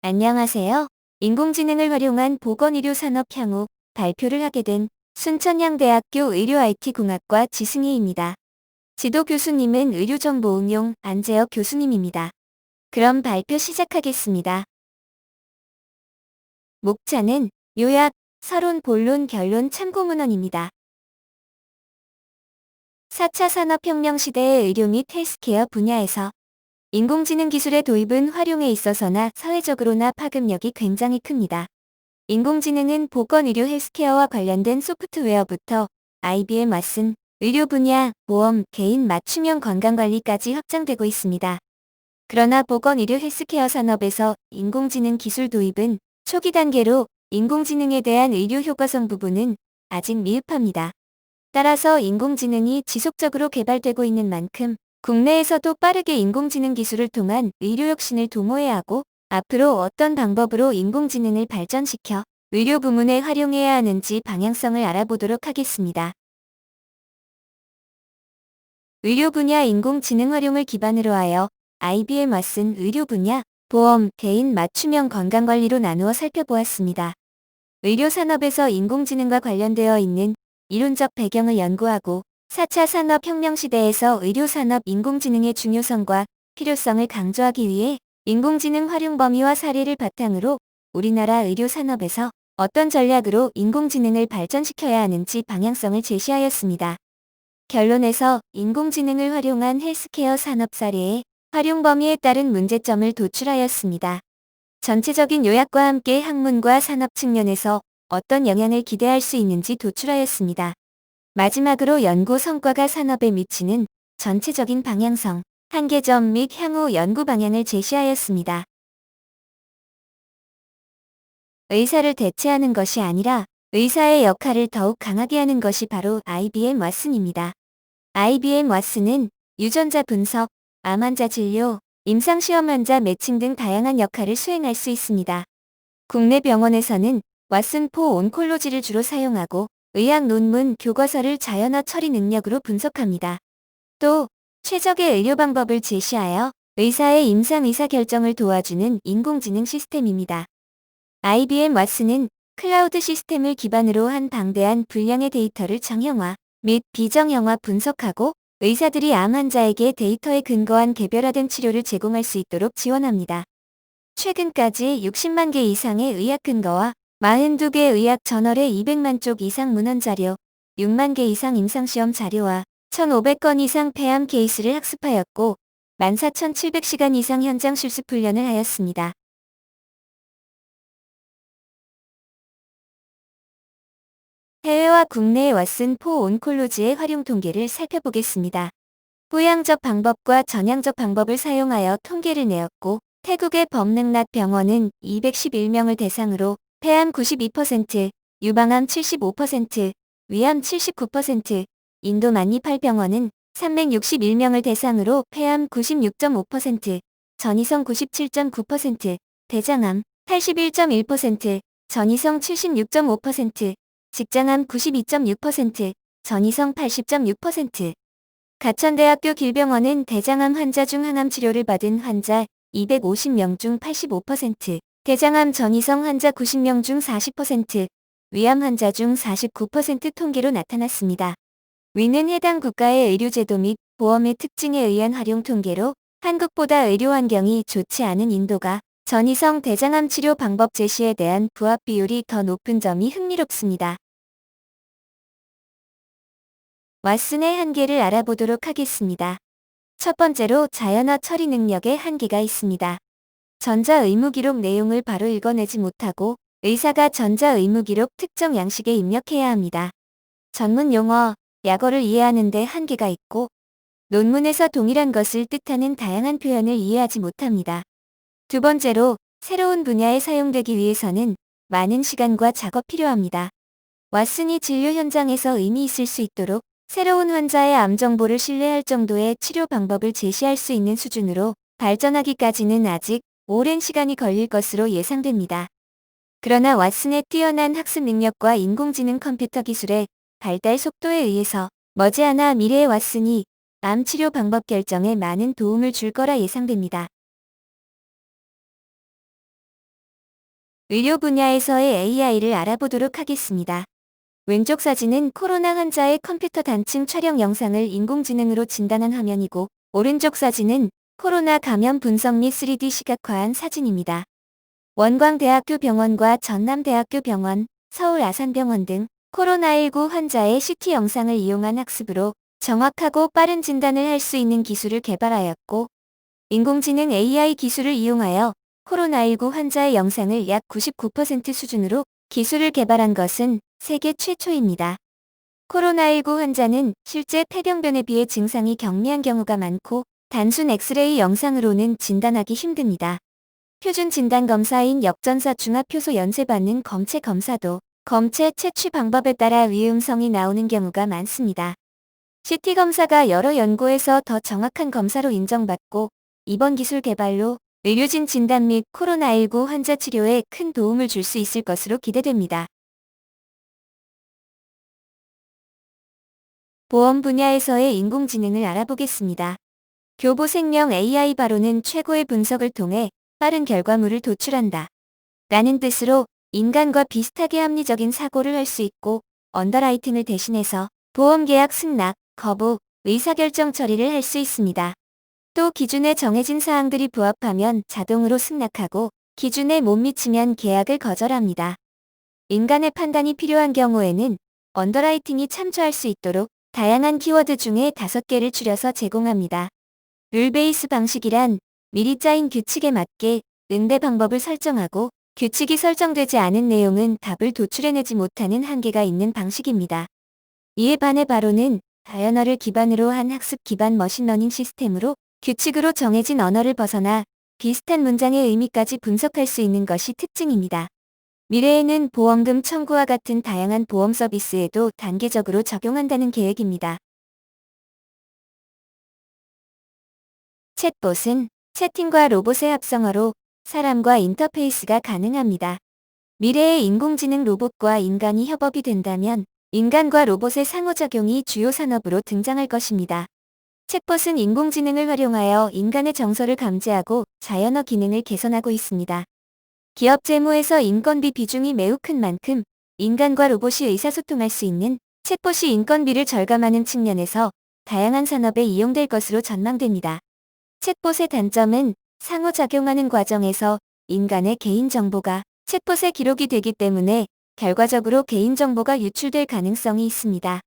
안녕하세요. 인공지능을 활용한 보건의료 산업 향후 발표를 하게 된 순천향대학교 의료-IT공학과 지승희입니다. 지도 교수님은 의료정보응용 안재혁 교수님입니다. 그럼 발표 시작하겠습니다. 목차는 요약, 서론, 본론, 결론 참고문헌입니다. 4차 산업혁명 시대의 의료 및 헬스케어 분야에서 인공지능 기술의 도입은 활용에 있어서나 사회적으로나 파급력이 굉장히 큽니다. 인공지능은 보건의료 헬스케어와 관련된 소프트웨어부터 IBM 왓슨, 의료 분야, 보험, 개인 맞춤형 건강관리까지 확장되고 있습니다. 그러나 보건의료 헬스케어 산업에서 인공지능 기술 도입은 초기 단계로 인공지능에 대한 의료 효과성 부분은 아직 미흡합니다. 따라서 인공지능이 지속적으로 개발되고 있는 만큼 국내에서도 빠르게 인공지능 기술을 통한 의료 혁신을 도모해야 하고 앞으로 어떤 방법으로 인공지능을 발전시켜 의료 부문에 활용해야 하는지 방향성을 알아보도록 하겠습니다. 의료 분야 인공지능 활용을 기반으로 하여 IBM 왓슨 의료 분야, 보험, 개인 맞춤형 건강관리로 나누어 살펴보았습니다. 의료 산업에서 인공지능과 관련되어 있는 이론적 배경을 연구하고 4차 산업혁명 시대에서 의료산업 인공지능의 중요성과 필요성을 강조하기 위해 인공지능 활용 범위와 사례를 바탕으로 우리나라 의료산업에서 어떤 전략으로 인공지능을 발전시켜야 하는지 방향성을 제시하였습니다. 결론에서 인공지능을 활용한 헬스케어 산업 사례의 활용 범위에 따른 문제점을 도출하였습니다. 전체적인 요약과 함께 학문과 산업 측면에서 어떤 영향을 기대할 수 있는지 도출하였습니다. 마지막으로 연구 성과가 산업에 미치는 전체적인 방향성, 한계점 및 향후 연구 방향을 제시하였습니다. 의사를 대체하는 것이 아니라 의사의 역할을 더욱 강하게 하는 것이 바로 IBM 왓슨입니다. IBM 왓슨은 유전자 분석, 암 환자 진료, 임상시험 환자 매칭 등 다양한 역할을 수행할 수 있습니다. 국내 병원에서는 왓슨4 온콜로지를 주로 사용하고 의학 논문, 교과서를 자연어 처리 능력으로 분석합니다. 또 최적의 의료 방법을 제시하여 의사의 임상 의사결정을 도와주는 인공지능 시스템입니다. IBM 왓슨은 클라우드 시스템을 기반으로 한 방대한 분량의 데이터를 정형화 및 비정형화 분석하고 의사들이 암 환자에게 데이터에 근거한 개별화된 치료를 제공할 수 있도록 지원합니다. 최근까지 60만 개 이상의 의학 근거와 42개 의학 저널의 200만 쪽 이상 문헌 자료, 6만 개 이상 임상시험 자료와 1,500건 이상 폐암 케이스를 학습하였고 14,700시간 이상 현장 실습 훈련을 하였습니다. 해외와 국내의 왓슨4 온콜로지의 활용 통계를 살펴보겠습니다. 부양적 방법과 전향적 방법을 사용하여 통계를 내었고 태국의 범능랏 병원은 211명을 대상으로 폐암 92%, 유방암 75%, 위암 79%, 인도 만니팔 병원은 361명을 대상으로 폐암 96.5%, 전이성 97.9%, 대장암 81.1%, 전이성 76.5%, 직장암 92.6%, 전이성 80.6%. 가천대학교 길병원은 대장암 환자 중 항암 치료를 받은 환자 250명 중 85%, 대장암 전이성 환자 90명 중 40%, 위암 환자 중 49% 통계로 나타났습니다. 위는 해당 국가의 의료제도 및 보험의 특징에 의한 활용 통계로 한국보다 의료 환경이 좋지 않은 인도가 전이성 대장암 치료 방법 제시에 대한 부합 비율이 더 높은 점이 흥미롭습니다. 왓슨의 한계를 알아보도록 하겠습니다. 첫 번째로 자연어 처리 능력에 한계가 있습니다. 전자 의무기록 내용을 바로 읽어내지 못하고 의사가 전자 의무기록 특정 양식에 입력해야 합니다. 전문 용어, 약어를 이해하는 데 한계가 있고 논문에서 동일한 것을 뜻하는 다양한 표현을 이해하지 못합니다. 두 번째로 새로운 분야에 사용되기 위해서는 많은 시간과 작업 필요합니다. 왓슨이 진료 현장에서 의미 있을 수 있도록 새로운 환자의 암 정보를 신뢰할 정도의 치료 방법을 제시할 수 있는 수준으로 발전하기까지는 아직 오랜 시간이 걸릴 것으로 예상됩니다. 그러나 왓슨의 뛰어난 학습 능력과 인공지능 컴퓨터 기술의 발달 속도에 의해서 머지않아 미래의 왓슨이 암 치료 방법 결정에 많은 도움을 줄 거라 예상됩니다. 의료 분야에서의 AI를 알아보도록 하겠습니다. 왼쪽 사진은 코로나 환자의 컴퓨터 단층 촬영 영상을 인공지능으로 진단한 화면이고, 오른쪽 사진은 코로나 감염 분석 및 3D 시각화한 사진입니다. 원광대학교 병원과 전남대학교 병원, 서울 아산병원 등 코로나19 환자의 CT 영상을 이용한 학습으로 정확하고 빠른 진단을 할 수 있는 기술을 개발하였고, 인공지능 AI 기술을 이용하여 코로나19 환자의 영상을 약 99% 수준으로 기술을 개발한 것은 세계 최초입니다. 코로나19 환자는 실제 폐병변에 비해 증상이 경미한 경우가 많고, 단순 엑스레이 영상으로는 진단하기 힘듭니다. 표준 진단 검사인 역전사 중합효소 연쇄 반응 검체 검사도 검체 채취 방법에 따라 위음성이 나오는 경우가 많습니다. CT 검사가 여러 연구에서 더 정확한 검사로 인정받고, 이번 기술 개발로 의료진 진단 및 코로나19 환자 치료에 큰 도움을 줄 수 있을 것으로 기대됩니다. 보험 분야에서의 인공지능을 알아보겠습니다. 교보생명 AI 바로는 최고의 분석을 통해 빠른 결과물을 도출한다. 라는 뜻으로 인간과 비슷하게 합리적인 사고를 할 수 있고, 언더라이팅을 대신해서 보험계약 승낙, 거부, 의사결정 처리를 할 수 있습니다. 또 기준에 정해진 사항들이 부합하면 자동으로 승낙하고, 기준에 못 미치면 계약을 거절합니다. 인간의 판단이 필요한 경우에는 언더라이팅이 참조할 수 있도록 다양한 키워드 중에 5개를 추려서 제공합니다. 룰 베이스 방식이란 미리 짜인 규칙에 맞게 응대 방법을 설정하고, 규칙이 설정되지 않은 내용은 답을 도출해내지 못하는 한계가 있는 방식입니다. 이에 반해 바로는 다연어를 기반으로 한 학습 기반 머신러닝 시스템으로 규칙으로 정해진 언어를 벗어나 비슷한 문장의 의미까지 분석할 수 있는 것이 특징입니다. 미래에는 보험금 청구와 같은 다양한 보험 서비스에도 단계적으로 적용한다는 계획입니다. 챗봇은 채팅과 로봇의 합성어로 사람과 인터페이스가 가능합니다. 미래의 인공지능 로봇과 인간이 협업이 된다면 인간과 로봇의 상호작용이 주요 산업으로 등장할 것입니다. 챗봇은 인공지능을 활용하여 인간의 정서를 감지하고 자연어 기능을 개선하고 있습니다. 기업 재무에서 인건비 비중이 매우 큰 만큼 인간과 로봇이 의사소통할 수 있는 챗봇이 인건비를 절감하는 측면에서 다양한 산업에 이용될 것으로 전망됩니다. 챗봇의 단점은 상호작용하는 과정에서 인간의 개인정보가 챗봇에 기록이 되기 때문에 결과적으로 개인정보가 유출될 가능성이 있습니다.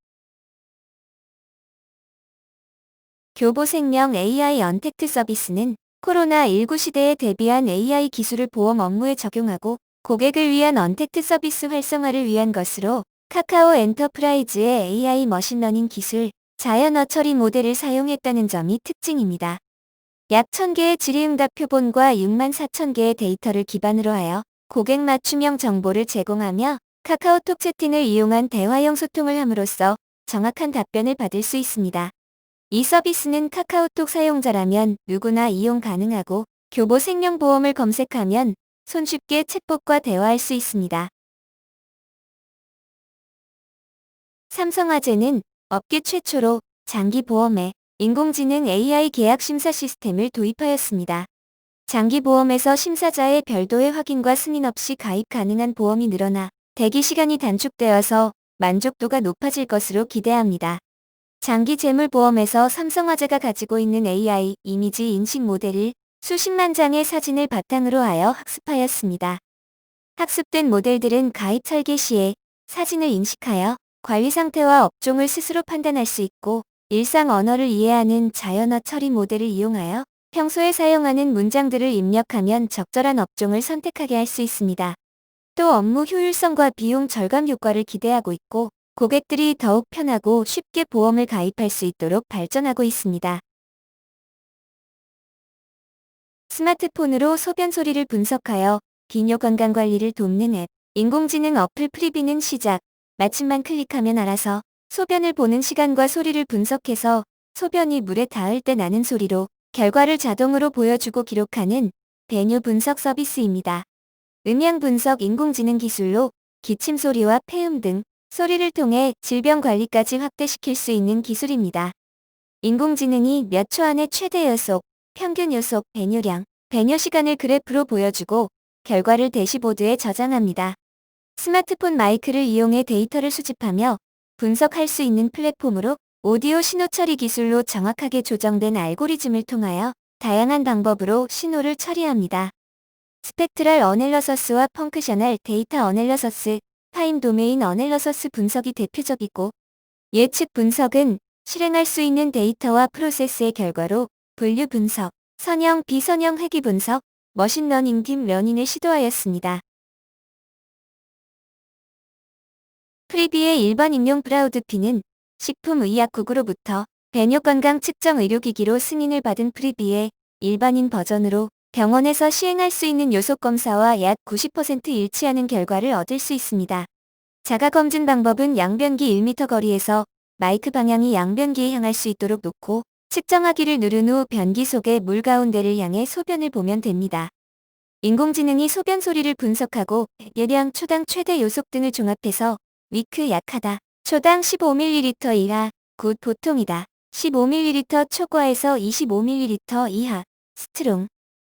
교보생명 AI 언택트 서비스는 코로나19 시대에 대비한 AI 기술을 보험 업무에 적용하고 고객을 위한 언택트 서비스 활성화를 위한 것으로, 카카오 엔터프라이즈의 AI 머신러닝 기술, 자연어 처리 모델을 사용했다는 점이 특징입니다. 약 1000개의 질의응답 표본과 64,000개의 데이터를 기반으로 하여 고객 맞춤형 정보를 제공하며 카카오톡 채팅을 이용한 대화형 소통을 함으로써 정확한 답변을 받을 수 있습니다. 이 서비스는 카카오톡 사용자라면 누구나 이용 가능하고, 교보생명보험을 검색하면 손쉽게 챗봇과 대화할 수 있습니다. 삼성화재는 업계 최초로 장기보험에 인공지능 AI 계약 심사 시스템을 도입하였습니다. 장기보험에서 심사자의 별도의 확인과 승인 없이 가입 가능한 보험이 늘어나 대기 시간이 단축되어서 만족도가 높아질 것으로 기대합니다. 장기 재물보험에서 삼성화재가 가지고 있는 AI 이미지 인식 모델을 수십만 장의 사진을 바탕으로 하여 학습하였습니다. 학습된 모델들은 가입 설계 시에 사진을 인식하여 관리 상태와 업종을 스스로 판단할 수 있고, 일상 언어를 이해하는 자연어 처리 모델을 이용하여 평소에 사용하는 문장들을 입력하면 적절한 업종을 선택하게 할 수 있습니다. 또 업무 효율성과 비용 절감 효과를 기대하고 있고, 고객들이 더욱 편하고 쉽게 보험을 가입할 수 있도록 발전하고 있습니다. 스마트폰으로 소변 소리를 분석하여 기뇨 건강 관리를 돕는 앱, 인공지능 어플 프리비는 시작. 마침만 클릭하면 알아서 소변을 보는 시간과 소리를 분석해서 소변이 물에 닿을 때 나는 소리로 결과를 자동으로 보여주고 기록하는 배뇨 분석 서비스입니다. 음향 분석 인공지능 기술로 기침 소리와 폐음 등 소리를 통해 질병 관리까지 확대시킬 수 있는 기술입니다. 인공지능이 몇 초 안에 최대 요속, 평균 요속, 배뇨량, 배뇨 시간을 그래프로 보여주고 결과를 대시보드에 저장합니다. 스마트폰 마이크를 이용해 데이터를 수집하며 분석할 수 있는 플랫폼으로 오디오 신호 처리 기술로 정확하게 조정된 알고리즘을 통하여 다양한 방법으로 신호를 처리합니다. 스펙트럴 어널러서스와 펑크셔널 데이터 어널러서스, 타임 도메인 어널러서스 분석이 대표적이고, 예측 분석은 실행할 수 있는 데이터와 프로세스의 결과로 분류 분석, 선형 비선형 회귀 분석, 머신러닝 딥러닝을 시도하였습니다. 프리비의 일반 임용 브라우드피는 식품의약국으로부터 배뇨건강 측정 의료기기로 승인을 받은 프리비의 일반인 버전으로 병원에서 시행할 수 있는 요속검사와 약 90% 일치하는 결과를 얻을 수 있습니다. 자가검진 방법은 양변기 1m 거리에서 마이크 방향이 양변기에 향할 수 있도록 놓고 측정하기를 누른 후 변기 속의 물 가운데를 향해 소변을 보면 됩니다. 인공지능이 소변 소리를 분석하고 예량, 초당, 최대 요속 등을 종합해서 위크 약하다, 초당 15ml 이하, 굿 보통이다, 15ml 초과에서 25ml 이하, 스트롱,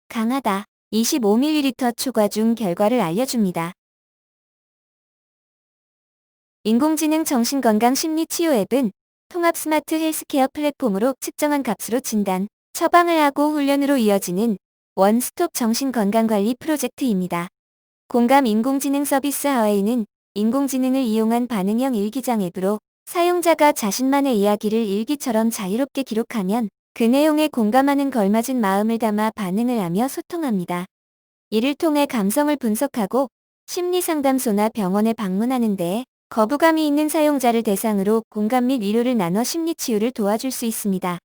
강하다, 25ml 초과 중 결과를 알려줍니다. 인공지능 정신건강심리치유 앱은 통합 스마트 헬스케어 플랫폼으로 측정한 값으로 진단, 처방을 하고 훈련으로 이어지는 원스톱 정신건강관리 프로젝트입니다. 공감 인공지능 서비스 하와이는 인공지능을 이용한 반응형 일기장 앱으로 사용자가 자신만의 이야기를 일기처럼 자유롭게 기록하면 그 내용에 공감하는 걸맞은 마음을 담아 반응을 하며 소통합니다. 이를 통해 감성을 분석하고 심리상담소나 병원에 방문하는 데에 거부감이 있는 사용자를 대상으로 공감 및 위로를 나눠 심리치유를 도와줄 수 있습니다.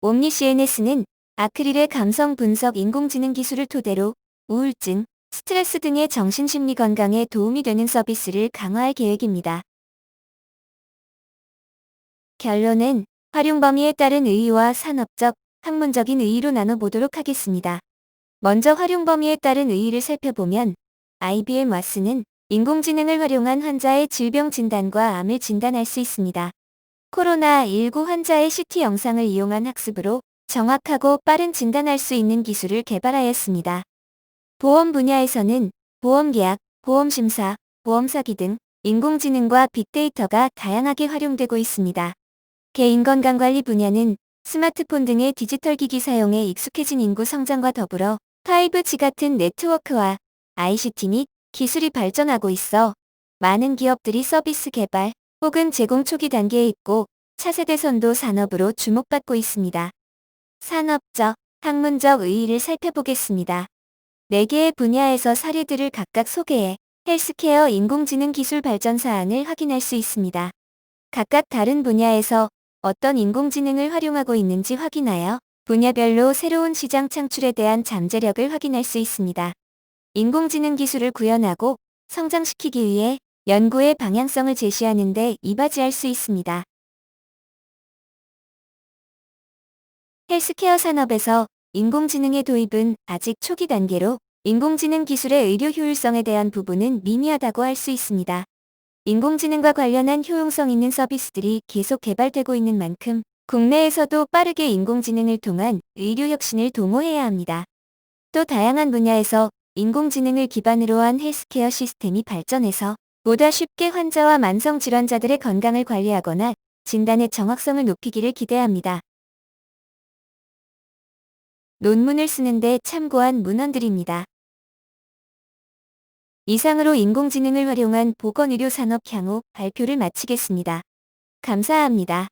옴니 CNS는 아크릴의 감성 분석 인공지능 기술을 토대로 우울증, 스트레스 등의 정신심리 건강에 도움이 되는 서비스를 강화할 계획입니다. 결론은 활용 범위에 따른 의의와 산업적, 학문적인 의의로 나눠보도록 하겠습니다. 먼저 활용 범위에 따른 의의를 살펴보면 IBM 왓슨은 인공지능을 활용한 환자의 질병 진단과 암을 진단할 수 있습니다. 코로나19 환자의 CT 영상을 이용한 학습으로 정확하고 빠른 진단할 수 있는 기술을 개발하였습니다. 보험 분야에서는 보험계약, 보험심사, 보험사기 등 인공지능과 빅데이터가 다양하게 활용되고 있습니다. 개인건강관리 분야는 스마트폰 등의 디지털 기기 사용에 익숙해진 인구 성장과 더불어 5G 같은 네트워크와 ICT 및 기술이 발전하고 있어 많은 기업들이 서비스 개발 혹은 제공 초기 단계에 있고 차세대 선도 산업으로 주목받고 있습니다. 산업적, 학문적 의의를 살펴보겠습니다. 4개의 분야에서 사례들을 각각 소개해 헬스케어 인공지능 기술 발전 사항을 확인할 수 있습니다. 각각 다른 분야에서 어떤 인공지능을 활용하고 있는지 확인하여 분야별로 새로운 시장 창출에 대한 잠재력을 확인할 수 있습니다. 인공지능 기술을 구현하고 성장시키기 위해 연구의 방향성을 제시하는 데 이바지할 수 있습니다. 헬스케어 산업에서 인공지능의 도입은 아직 초기 단계로 인공지능 기술의 의료 효율성에 대한 부분은 미미하다고 할 수 있습니다. 인공지능과 관련한 효용성 있는 서비스들이 계속 개발되고 있는 만큼 국내에서도 빠르게 인공지능을 통한 의료 혁신을 도모해야 합니다. 또 다양한 분야에서 인공지능을 기반으로 한 헬스케어 시스템이 발전해서 보다 쉽게 환자와 만성질환자들의 건강을 관리하거나 진단의 정확성을 높이기를 기대합니다. 논문을 쓰는데 참고한 문헌들입니다. 이상으로 인공지능을 활용한 보건의료 산업 향후 발표를 마치겠습니다. 감사합니다.